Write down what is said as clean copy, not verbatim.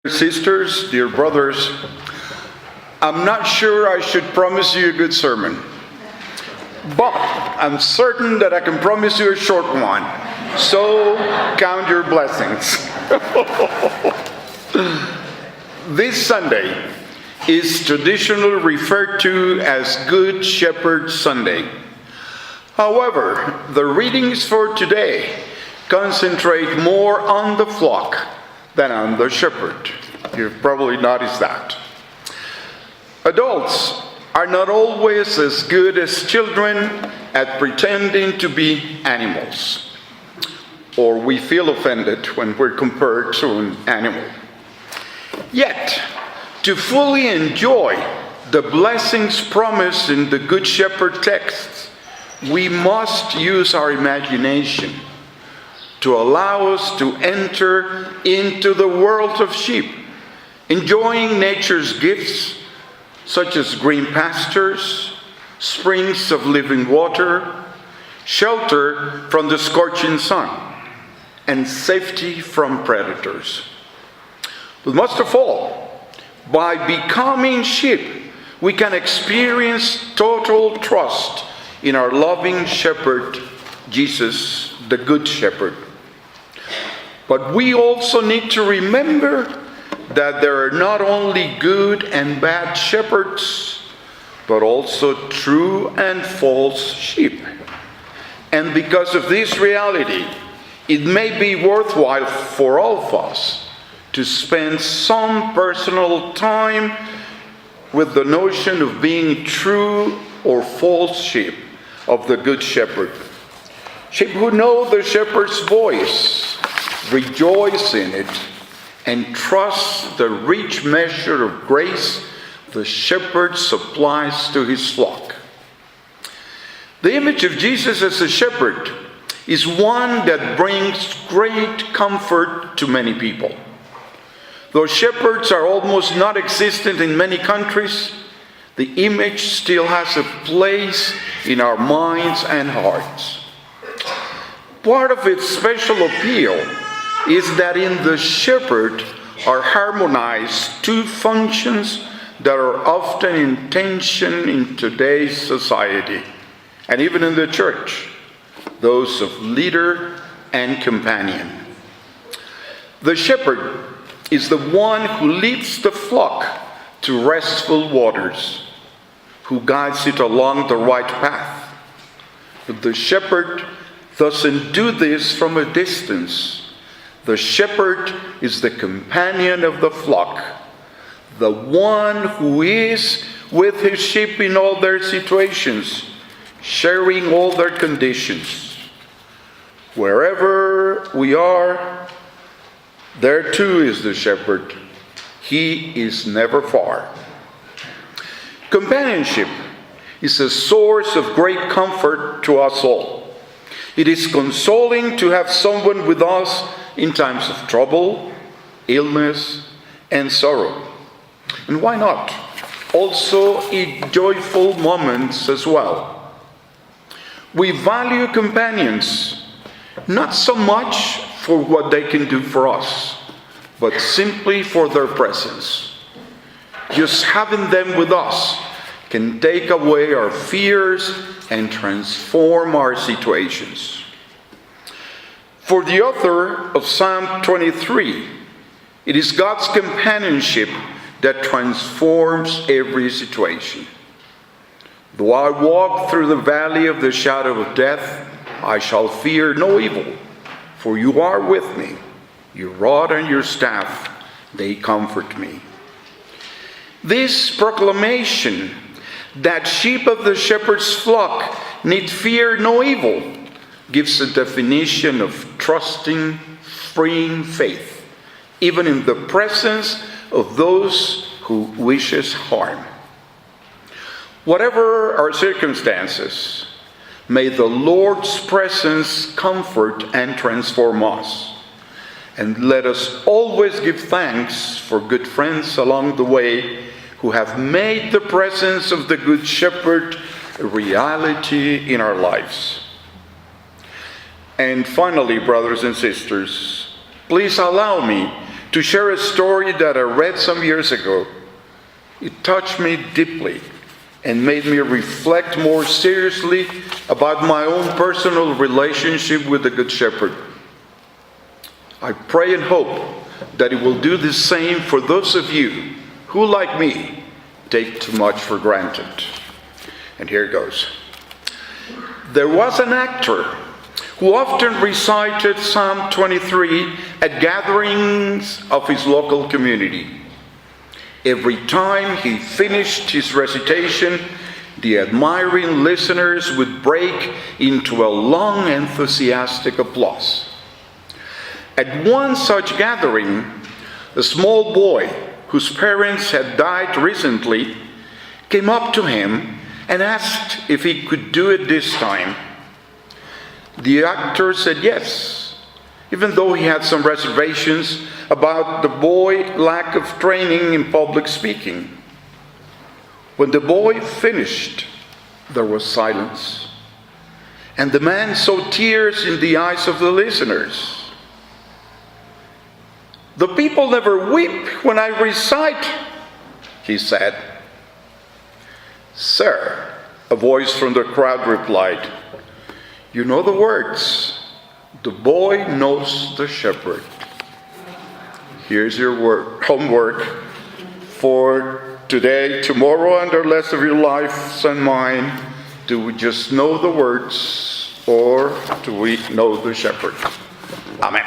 Sisters, dear brothers, I'm not sure I should promise you a good sermon, but I'm certain that I can promise you a short one. So count your blessings. This Sunday is traditionally referred to as Good Shepherd Sunday. However, the readings for today concentrate more on the flock than on the shepherd. You've probably noticed that. Adults are not always as good as children at pretending to be animals, or we feel offended when we're compared to an animal. Yet, to fully enjoy the blessings promised in the Good Shepherd texts, we must use our imagination to allow us to enter into the world of sheep, enjoying nature's gifts, such as green pastures, springs of living water, shelter from the scorching sun, and safety from predators. But most of all, by becoming sheep, we can experience total trust in our loving shepherd, Jesus, the Good Shepherd. But we also need to remember that there are not only good and bad shepherds, but also true and false sheep. And because of this reality, it may be worthwhile for all of us to spend some personal time with the notion of being true or false sheep of the Good Shepherd. Sheep who know the shepherd's voice, rejoice in it, and trust the rich measure of grace the shepherd supplies to his flock. The image of Jesus as a shepherd is one that brings great comfort to many people. Though shepherds are almost not existent in many countries, the image still has a place in our minds and hearts. Part of its special appeal is that in the shepherd are harmonized two functions that are often in tension in today's society, and even in the church, those of leader and companion. The shepherd is the one who leads the flock to restful waters, who guides it along the right path. But the shepherd doesn't do this from a distance. The shepherd is the companion of the flock, the one who is with his sheep in all their situations, sharing all their conditions. Wherever we are, there too is the shepherd. He is never far. Companionship is a source of great comfort to us all. It is consoling to have someone with us in times of trouble, illness, and sorrow. And why not? Also in joyful moments as well. We value companions, not so much for what they can do for us, but simply for their presence. Just having them with us can take away our fears and transform our situations. For the author of Psalm 23, it is God's companionship that transforms every situation. Though I walk through the valley of the shadow of death, I shall fear no evil, for you are with me. Your rod and your staff, they comfort me. This proclamation that sheep of the shepherd's flock need fear no evil gives a definition of trusting, freeing faith, even in the presence of those who wish us harm. Whatever our circumstances, may the Lord's presence comfort and transform us. And let us always give thanks for good friends along the way who have made the presence of the Good Shepherd a reality in our lives. And finally, brothers and sisters, please allow me to share a story that I read some years ago. It touched me deeply and made me reflect more seriously about my own personal relationship with the Good Shepherd. I pray and hope that it will do the same for those of you who, like me, take too much for granted. And here it goes. There was an actor who often recited Psalm 23 at gatherings of his local community. Every time he finished his recitation, the admiring listeners would break into a long, enthusiastic applause. At one such gathering, a small boy whose parents had died recently came up to him and asked if he could do it this time. The actor said yes, even though he had some reservations about the boy's lack of training in public speaking. When the boy finished, there was silence, and the man saw tears in the eyes of the listeners. "The people never weep when I recite," he said. "Sir," a voice from the crowd replied, "you know the words. The boy knows the shepherd." Here's your homework for today, tomorrow, and the rest of your lives and mine. Do we just know the words, or do we know the shepherd? Amen.